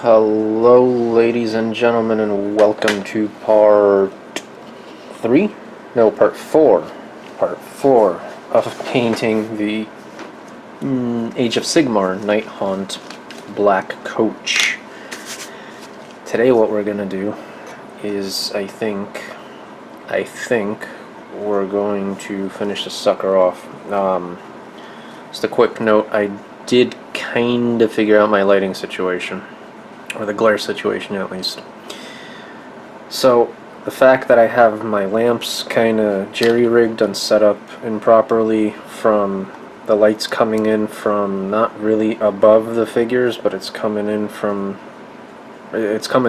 Hello, ladies and gentlemen, and welcome to part 3? No, part 4. Part 4 of painting the Age of Sigmar Nighthaunt Black Coach. Today what we're going to do is, I think we're going to finish the sucker off. Just a quick note, I did kind of figure out my lighting situation. Or the glare situation, at least. So the fact that I have my lamps kind of jerry-rigged and set up improperly, from the lights coming in from not really above the figures, but it's coming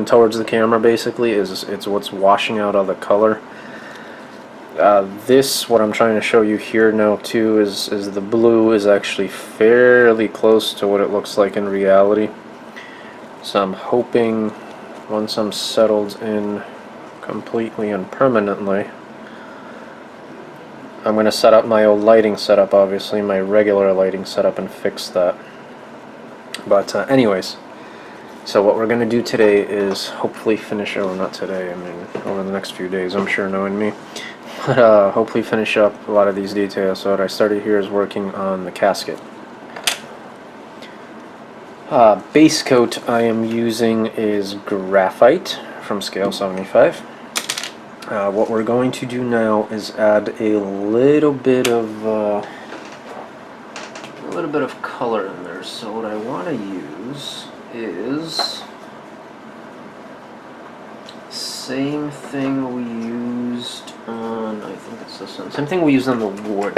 towards the camera, basically, it's what's washing out all the color. What I'm trying to show you here now too is the blue is actually fairly close to what it looks like in reality. So I'm hoping once I'm settled in completely and permanently, I'm going to set up my old lighting setup, obviously, my regular lighting setup, and fix that. But anyways, so what we're going to do today is hopefully finish, not today, I mean over the next few days, I'm sure, knowing me, but hopefully finish up a lot of these details. So what I started here is working on the casket. Base coat I am using is graphite from scale 75. What we're going to do now is add a little bit of color in there. So what I want to use is same thing we used on, I think it's this one. Same thing we used on the wood,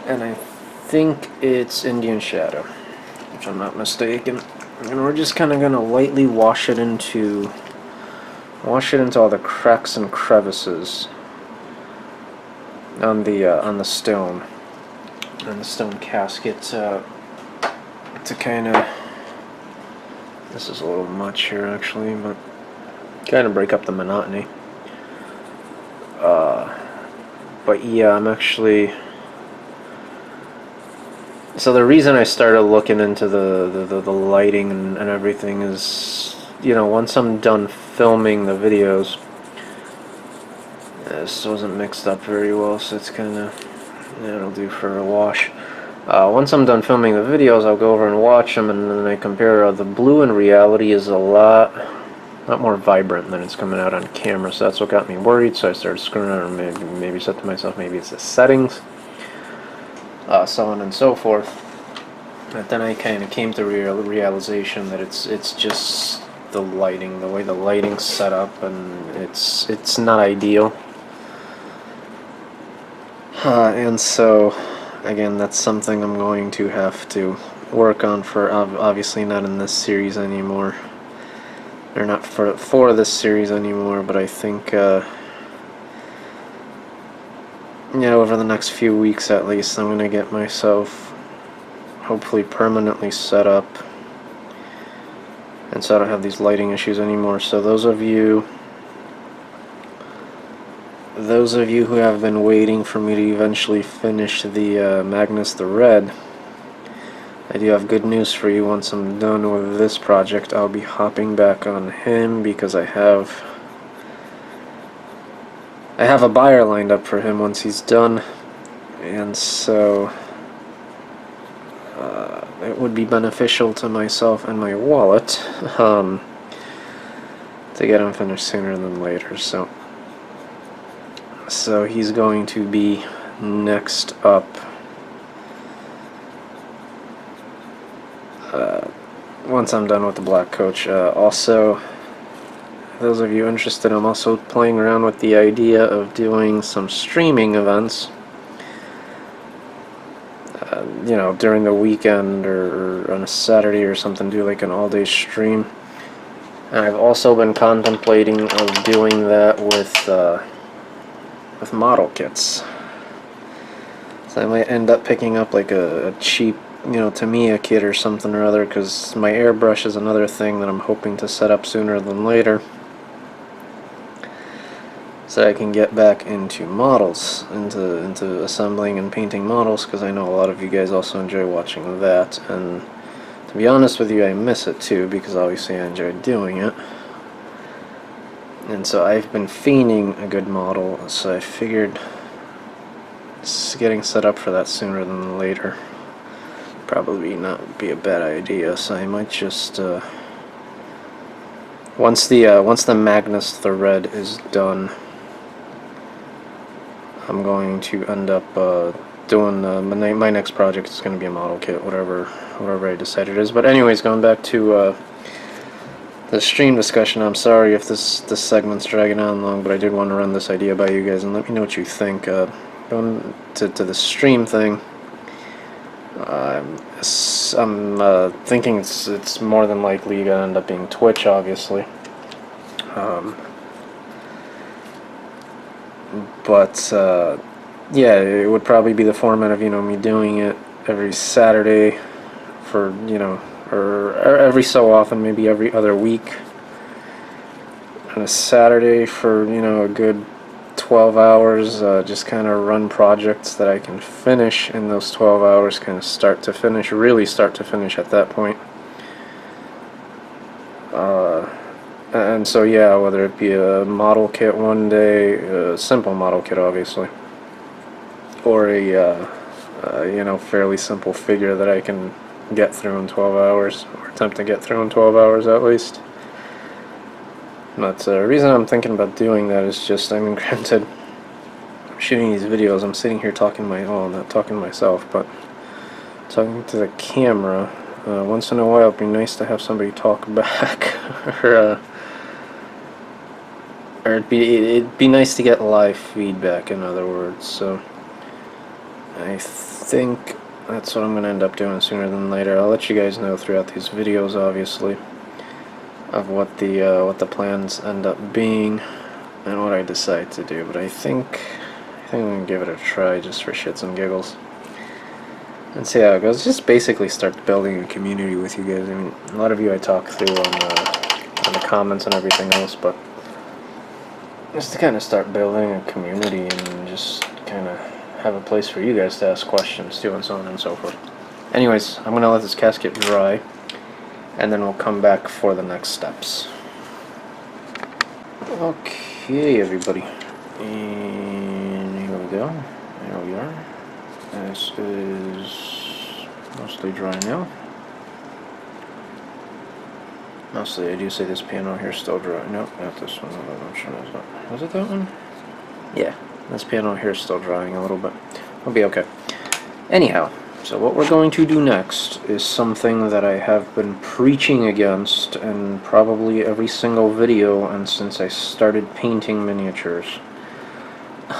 and I think it's Indian Shadow, if I'm not mistaken. And we're just kind of going to lightly wash it into all the cracks and crevices on the stone casket to kind of, this is a little much here actually, but kind of break up the monotony. But yeah, I'm actually. So the reason I started looking into the lighting and everything is, once I'm done filming the videos, this wasn't mixed up very well, so it's kind of, it'll do for a wash. Once I'm done filming the videos, I'll go over and watch them, and then I compare. The blue in reality is a lot more vibrant than it's coming out on camera, so that's what got me worried. So I started screwing around, and maybe said to myself, maybe it's the settings. So on and so forth. But then I kind of came to realization that it's just the lighting, the way the lighting's set up, and it's not ideal. And so again, that's something I'm going to have to work on for, obviously not in this series anymore, or not for this series anymore, but I think over the next few weeks at least, I'm going to get myself hopefully permanently set up, and so I don't have these lighting issues anymore. So those of you who have been waiting for me to eventually finish the Magnus the Red, I do have good news for you. Once I'm done with this project, I'll be hopping back on him, because I have a buyer lined up for him once he's done, and so it would be beneficial to myself and my wallet to get him finished sooner than later. So he's going to be next up. Once I'm done with the black coach. Also, those of you interested, I'm also playing around with the idea of doing some streaming events, during the weekend or on a Saturday or something, do like an all-day stream. And I've also been contemplating of doing that with model kits. So I might end up picking up like a cheap, Tamiya kit or something or other, because my airbrush is another thing that I'm hoping to set up sooner than later, so I can get back into models, into assembling and painting models, because I know a lot of you guys also enjoy watching that. And To be honest with you, I miss it too, because obviously I enjoyed doing it. And so I've been fiending a good model, so I figured getting set up for that sooner than later probably not be a bad idea. So I might just once the Magnus thread is done, I'm going to end up doing my next project is going to be a model kit, whatever I decide it is. But anyways, going back to the stream discussion, I'm sorry if this segment's dragging on long, but I did want to run this idea by you guys and let me know what you think. Going to the stream thing, I'm thinking it's more than likely going to end up being Twitch, obviously. But yeah, it would probably be the format of, me doing it every Saturday for, or every so often, maybe every other week, on a Saturday for, a good 12 hours, just kind of run projects that I can finish in those 12 hours, kind of start to finish, really start to finish at that point. And so yeah, whether it be a model kit one day, a simple model kit obviously, or a fairly simple figure that I can get through in 12 hours, or attempt to get through in 12 hours at least. But the reason I'm thinking about doing that is just, granted, I'm shooting these videos, I'm sitting here talking not talking to myself, but talking to the camera. Once in a while it'd be nice to have somebody talk back, or it'd be nice to get live feedback, in other words. So I think that's what I'm going to end up doing sooner than later. I'll let you guys know throughout these videos, obviously, of what the plans end up being and what I decide to do. But I think I'm going to give it a try just for shits and giggles and see how it goes. Just basically start building a community with you guys. A lot of you I talk through on the comments and everything else, but just to kind of start building a community and just kind of have a place for you guys to ask questions too, and so on and so forth. Anyways, I'm going to let this casket dry, and then we'll come back for the next steps. Okay, everybody. And here we go. There we are. This is mostly dry now. Mostly, I do say this piano here is still dry. Nope, not this one. Which one is that? Was it that one? Yeah, this piano here is still drying a little bit. It'll be okay. Anyhow, so what we're going to do next is something that I have been preaching against in probably every single video and since I started painting miniatures.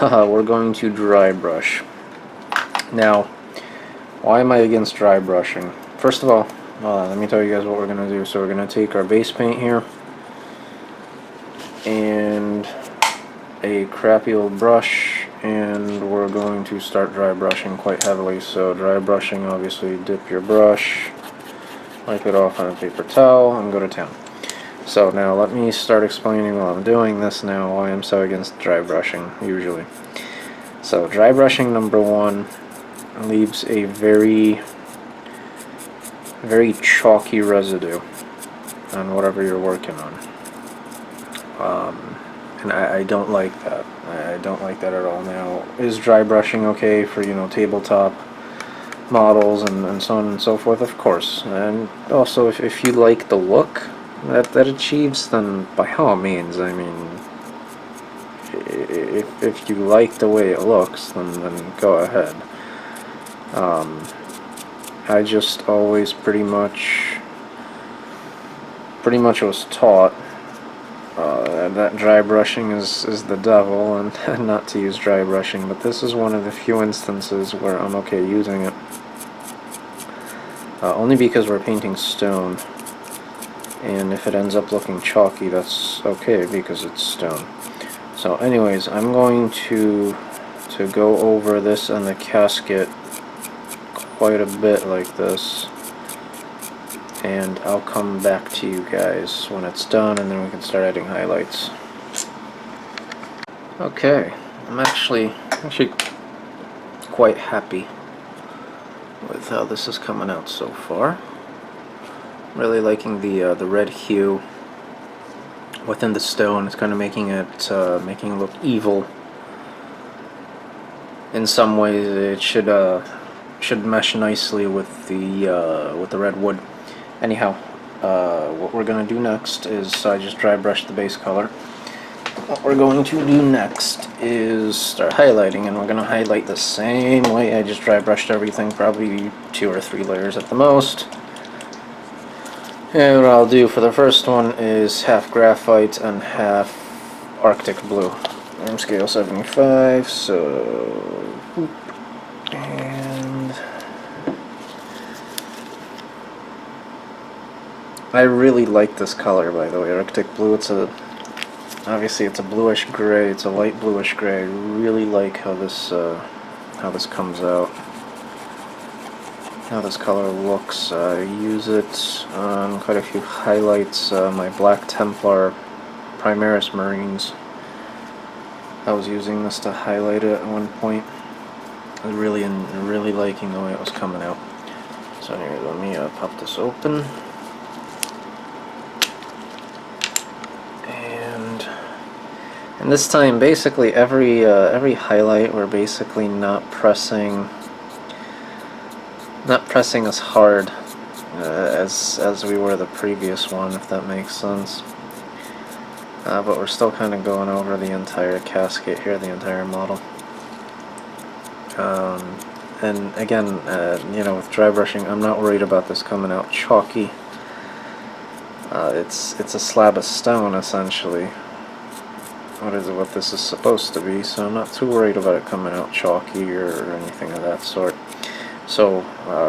We're going to dry brush. Now, why am I against dry brushing? First of all, let me tell you guys what we're going to do. So we're going to take our base paint here and a crappy old brush, and we're going to start dry brushing quite heavily. So dry brushing, obviously dip your brush, wipe it off on a paper towel, and go to town. So now let me start explaining while I'm doing this now why I'm so against dry brushing usually. So dry brushing, number one, leaves a very chalky residue on whatever you're working on. And I don't like that. I don't like that at all. Now, is dry brushing okay for, tabletop models and so on and so forth? Of course. And also, if you like the look that achieves, then by all means, if you like the way it looks, then go ahead. I just always pretty much was taught that dry brushing is the devil and not to use dry brushing, but this is one of the few instances where I'm okay using it. Only because we're painting stone, and if it ends up looking chalky, that's okay because it's stone. So anyways, I'm going to go over this and the casket quite a bit like this, and I'll come back to you guys when it's done, and then we can start adding highlights. Okay, I'm actually quite happy with how this is coming out so far. Really liking the red hue within the stone. It's kind of making it look evil. In some ways, it should mesh nicely with the red wood. Anyhow, what we're gonna do next is I just dry brushed the base color. What we're going to do next is start highlighting, and we're going to highlight the same way I just dry brushed everything, probably 2 or 3 layers at the most. And what I'll do for the first one is half graphite and half Arctic blue. I'm scale 75, so... and... I really like this color, by the way, Arctic blue. Obviously it's a bluish gray, it's a light bluish gray. I really like how this comes out, how this color looks. I use it on quite a few highlights. My Black Templar Primaris Marines, I was using this to highlight it at one point. I was really liking the way it was coming out. So anyway, let me pop this open. And this time, basically every highlight, we're basically not pressing as hard as we were the previous one, if that makes sense. But we're still kind of going over the entire casket here, the entire model. And again, you know, with dry brushing, I'm not worried about this coming out chalky. It's a slab of stone essentially. What this is supposed to be, so I'm not too worried about it coming out chalky or anything of that sort. So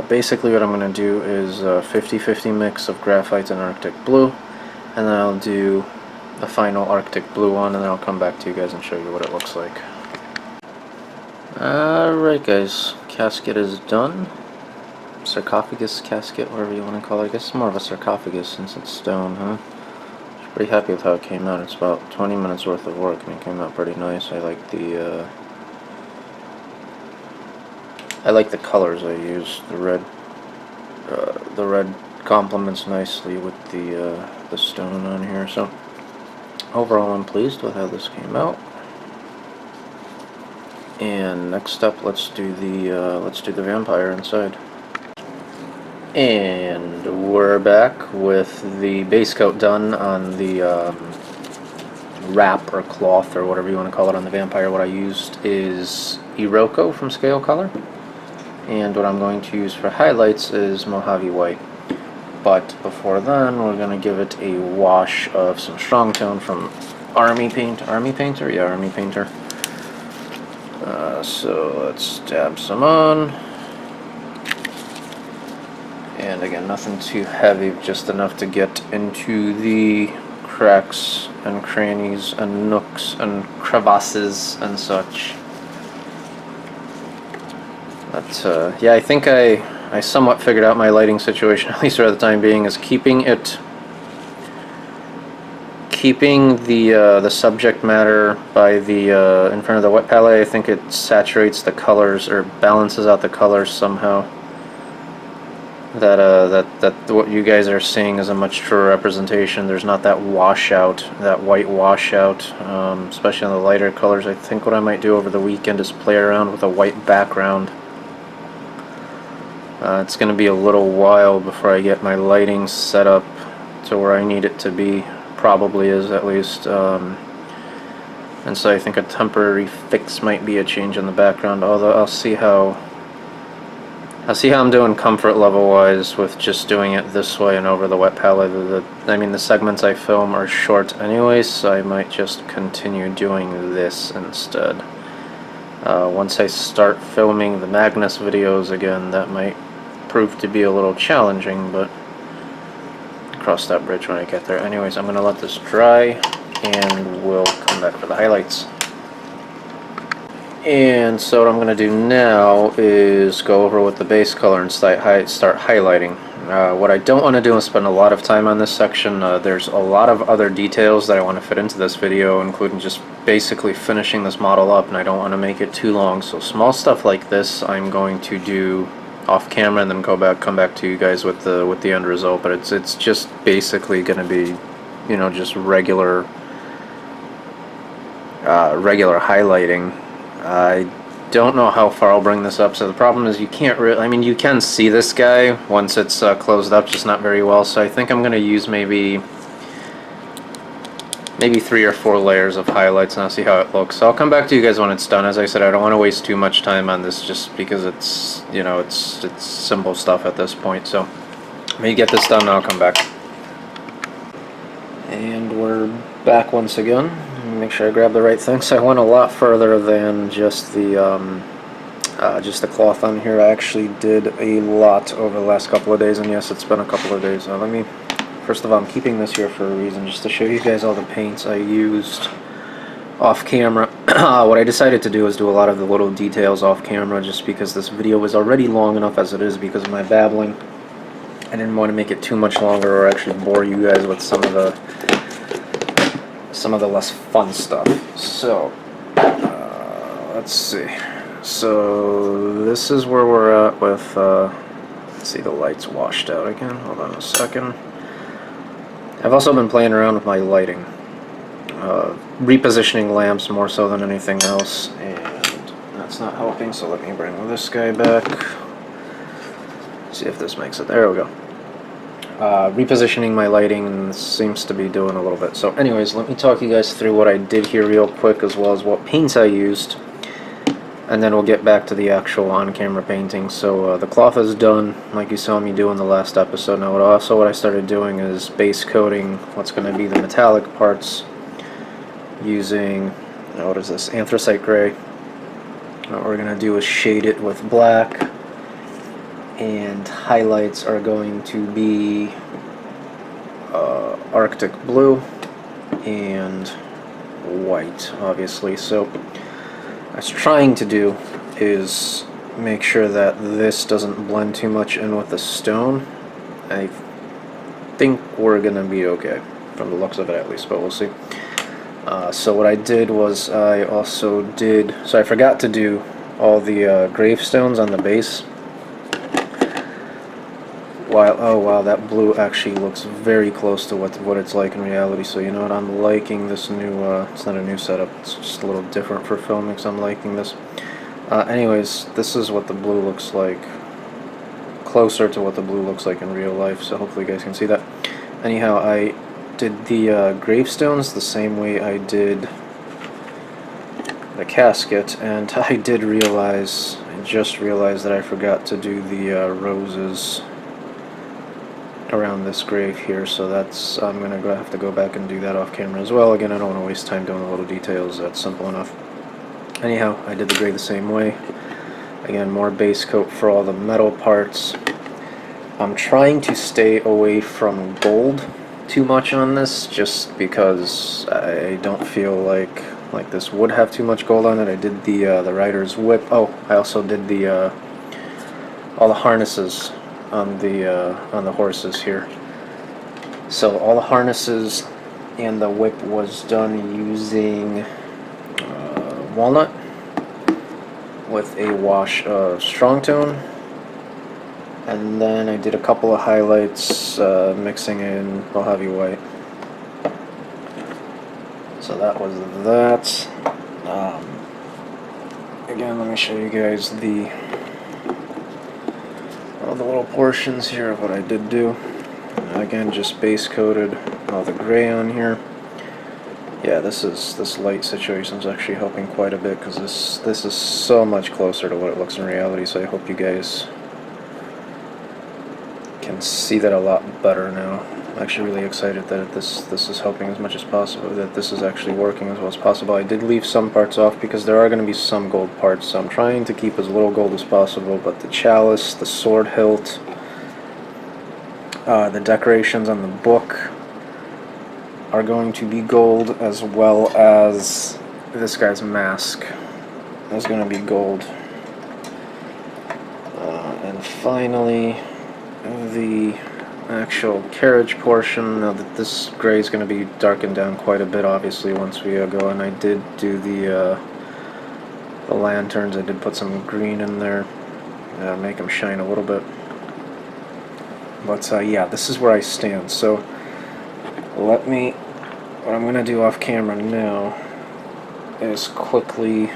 basically what I'm going to do is a 50-50 mix of graphite and Arctic blue, and then I'll do the final Arctic blue one, and then I'll come back to you guys and show you what it looks like. Alright guys, casket is done. Sarcophagus casket, whatever you want to call it. I guess it's more of a sarcophagus since it's stone, huh? Pretty happy with how it came out. It's about 20 minutes worth of work, and it came out pretty nice. I like the colors I used. The red complements nicely with the stone on here. So overall, I'm pleased with how this came out. And next up, let's do the vampire inside. And we're back with the base coat done on the wrap or cloth or whatever you want to call it on the vampire. What I used is Iroko from Scale Color, and what I'm going to use for highlights is Mojave White. But before then, we're going to give it a wash of some strong tone from Army Painter. Yeah, Army Painter. So let's dab some on. And again, nothing too heavy, just enough to get into the cracks and crannies and nooks and crevasses and such. But yeah, I think I somewhat figured out my lighting situation, at least for the time being, is keeping the subject matter by the in front of the wet palette. I think it saturates the colors or balances out the colors somehow. That what you guys are seeing is a much truer representation. There's not that washout, that white washout, especially on the lighter colors. I think what I might do over the weekend is play around with a white background. It's going to be a little while before I get my lighting set up to where I need it to be. Probably is, at least. And so I think a temporary fix might be a change in the background, although I'll see how I'm doing comfort level wise with just doing it this way and over the wet palette. I mean, the segments I film are short anyways, so I might just continue doing this instead. Once I start filming the Magnus videos again, that might prove to be a little challenging, but cross that bridge when I get there. Anyways, I'm going to let this dry and we'll come back for the highlights. And so what I'm going to do now is go over with the base color and start highlighting. What I don't want to do is spend a lot of time on this section. There's a lot of other details that I want to fit into this video, including just basically finishing this model up, and I don't want to make it too long. So small stuff like this I'm going to do off camera and then come back to you guys with the end result. But it's just basically going to be, you know, just regular highlighting. I don't know how far I'll bring this up. So the problem is you can't really, I mean, you can see this guy once it's closed up, just not very well. So I think I'm going to use maybe 3 or 4 layers of highlights, and I'll see how it looks. So I'll come back to you guys when it's done. As I said, I don't want to waste too much time on this, just because it's, you know, it's simple stuff at this point. So let me get this done and I'll come back. And we're back once again. Make sure I grab the right thing. So I went a lot further than just the cloth on here. I actually did a lot over the last couple of days, and yes, it's been a couple of days. Let me, first of all, I'm keeping this here for a reason, just to show you guys all the paints I used off camera. What I decided to do is do a lot of the little details off camera, just because this video was already long enough as it is because of my babbling. I didn't want to make it too much longer or actually bore you guys with some of the less fun stuff. So let's see. So this is where we're at with let's see, the lights washed out again. Hold on a second. I've also been playing around with my lighting, repositioning lamps more so than anything else, and that's not helping. So let me bring this guy back. See if this makes it. There we go. Repositioning my lighting seems to be doing a little bit. So anyways, let me talk you guys through what I did here real quick, as well as what paints I used, and then we'll get back to the actual on-camera painting. So the cloth is done, like you saw me do in the last episode. Now what I started doing is base coating what's going to be the metallic parts using, what is this, anthracite gray. What we're going to do is shade it with black, and highlights are going to be Arctic blue and white, obviously. So what I was trying to do is make sure that this doesn't blend too much in with the stone. I think we're gonna be okay from the looks of it, at least, but we'll see. So what I did was I forgot to do all the gravestones on the base. Oh wow, that blue actually looks very close to what it's like in reality. So you know what, I'm liking this new, it's not a new setup, it's just a little different for filming, so I'm liking this. Anyways, this is what the blue looks like, closer to what the blue looks like in real life, so hopefully you guys can see that. Anyhow, I did the gravestones the same way I did the casket, and I just realized that I forgot to do the roses around this grave here, so I'm gonna have to go back and do that off camera as well. Again, I don't want to waste time doing the little details, that's simple enough. Anyhow, I did the grave the same way. Again, more base coat for all the metal parts. I'm trying to stay away from gold too much on this, just because I don't feel like this would have too much gold on it. I did the rider's whip. Oh, I also did all the harnesses on the horses here. So all the harnesses and the whip was done using walnut with a wash of strong tone, and then I did a couple of highlights mixing in Mojave white. So that was that. Again, let me show you guys all the little portions here of what I did do. Again, just base coated all the gray on here. Yeah, this light situation is actually helping quite a bit, because this is so much closer to what it looks in reality. So I hope you guys can see that a lot better now. I'm actually really excited that this is helping as much as possible, that this is actually working as well as possible. I did leave some parts off because there are going to be some gold parts, so I'm trying to keep as little gold as possible, but the chalice, the sword hilt, the decorations on the book are going to be gold, as well as this guy's mask is going to be gold. And finally, the actual carriage portion. Now that this gray is going to be darkened down quite a bit, obviously, once we go, and I did do the lanterns. I did put some green in there. make them shine a little bit. But yeah, this is where I stand. So what I'm going to do off camera now is quickly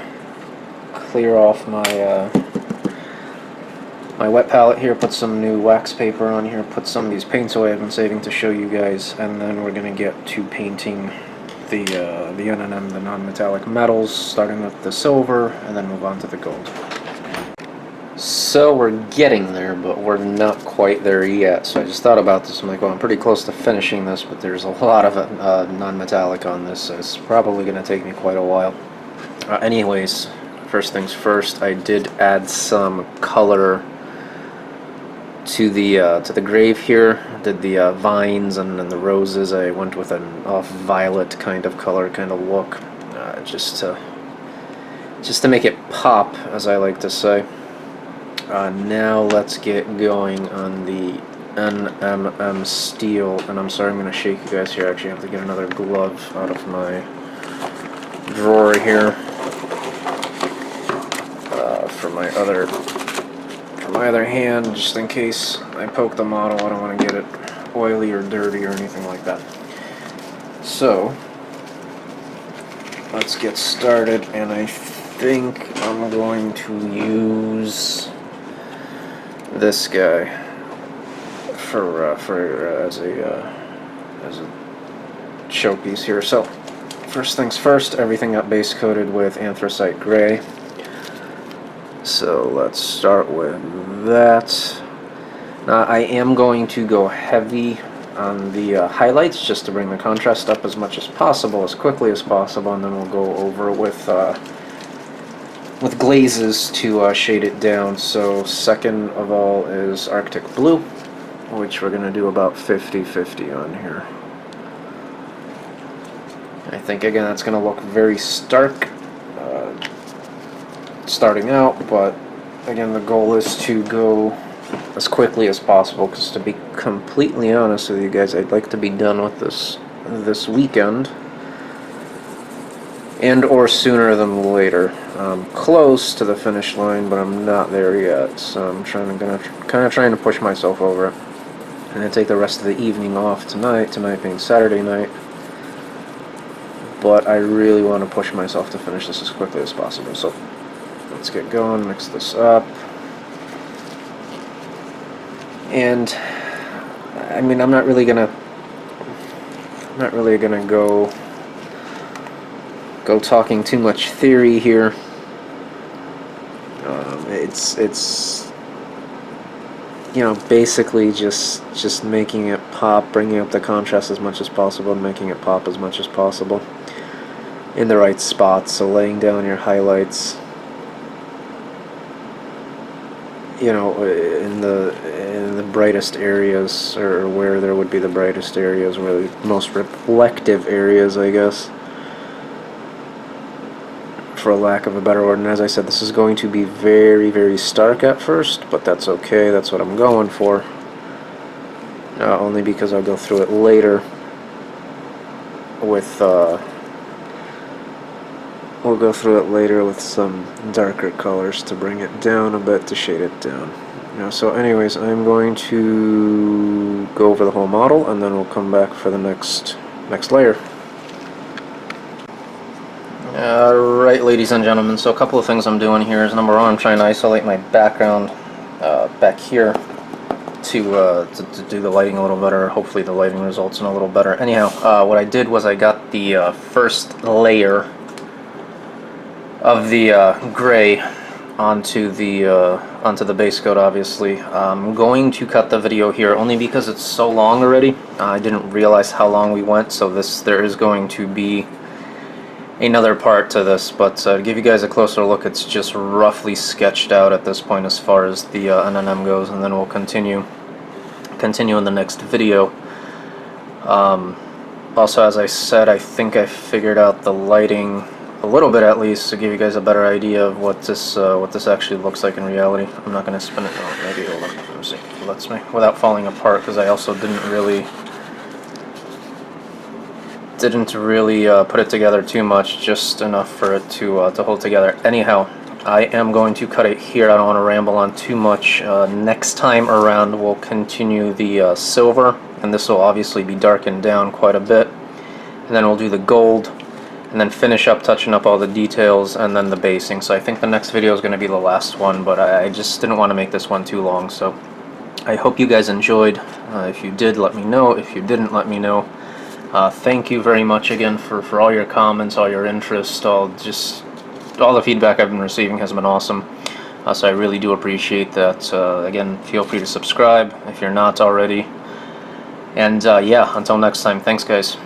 clear off my my wet palette here, put some new wax paper on here, put some of these paints away I've been saving to show you guys, and then we're going to get to painting the NMM, the non-metallic metals, starting with the silver, and then move on to the gold. So we're getting there, but we're not quite there yet. So I just thought about this. I'm like, well, I'm pretty close to finishing this, but there's a lot of non-metallic on this, so it's probably going to take me quite a while. Anyways, first things first, I did add some color to the grave here. I did the vines and the roses. I went with an off-violet kind of color, kind of look, just to make it pop, as I like to say. Now let's get going on the NMM steel, and I'm sorry I'm going to shake you guys here. I actually have to get another glove out of my drawer here for my other hand, just in case I poke the model. I don't want to get it oily or dirty or anything like that. So let's get started, and I think I'm going to use this guy as a showpiece here. So first things first, everything got base coated with anthracite gray. So let's start with that. Now I am going to go heavy on the highlights just to bring the contrast up as much as possible, as quickly as possible, and then we'll go over with glazes to shade it down. So second of all is Arctic Blue, which we're going to do about 50-50 on here. I think again that's going to look very stark starting out, but again the goal is to go as quickly as possible, because to be completely honest with you guys, I'd like to be done with this weekend, and or sooner than later. I'm close to the finish line, but I'm not there yet, so I'm kind of trying to push myself over it. I'm going to take the rest of the evening off tonight being Saturday night, but I really want to push myself to finish this as quickly as possible. So let's get going, mix this up. And I mean, I'm not really gonna go talking too much theory here. It's you know, basically just making it pop, bringing up the contrast as much as possible, and making it pop as much as possible in the right spots. So laying down your highlights, you know, in the brightest areas, or where there would be the brightest areas, where the most reflective areas, I guess, for lack of a better word. And as I said, this is going to be very, very stark at first, but that's okay. That's what I'm going for. Only because I'll go through it later with we'll go through it later with some darker colors to bring it down a bit, to shade it down. So anyways, I'm going to go over the whole model, and then we'll come back for the next layer. Alright, ladies and gentlemen, so a couple of things I'm doing here is, number one, I'm trying to isolate my background back here to do the lighting a little better. Hopefully the lighting results in a little better. Anyhow, what I did was I got the first layer of the gray onto the base coat. Obviously, I'm going to cut the video here only because it's so long already. I didn't realize how long we went, so there is going to be another part to this, but to give you guys a closer look, it's just roughly sketched out at this point as far as the NMM goes, and then we'll continue in the next video. Also, as I said, I think I figured out the lighting a little bit, at least, to give you guys a better idea of what this actually looks like in reality. I'm not going to spin it. Oh, maybe it'll let me see. It lets me without falling apart, because I also didn't really put it together too much, just enough for it to hold together. Anyhow, I am going to cut it here. I don't want to ramble on too much. Next time around we'll continue the silver, and this will obviously be darkened down quite a bit, and then we'll do the gold, and then finish up touching up all the details, and then the basing. So I think the next video is going to be the last one, but I just didn't want to make this one too long. So I hope you guys enjoyed. If you did, let me know. If you didn't, let me know. Thank you very much again for all your comments, all your interest, all the feedback I've been receiving has been awesome. So I really do appreciate that. Again, feel free to subscribe if you're not already. And yeah, until next time, thanks guys.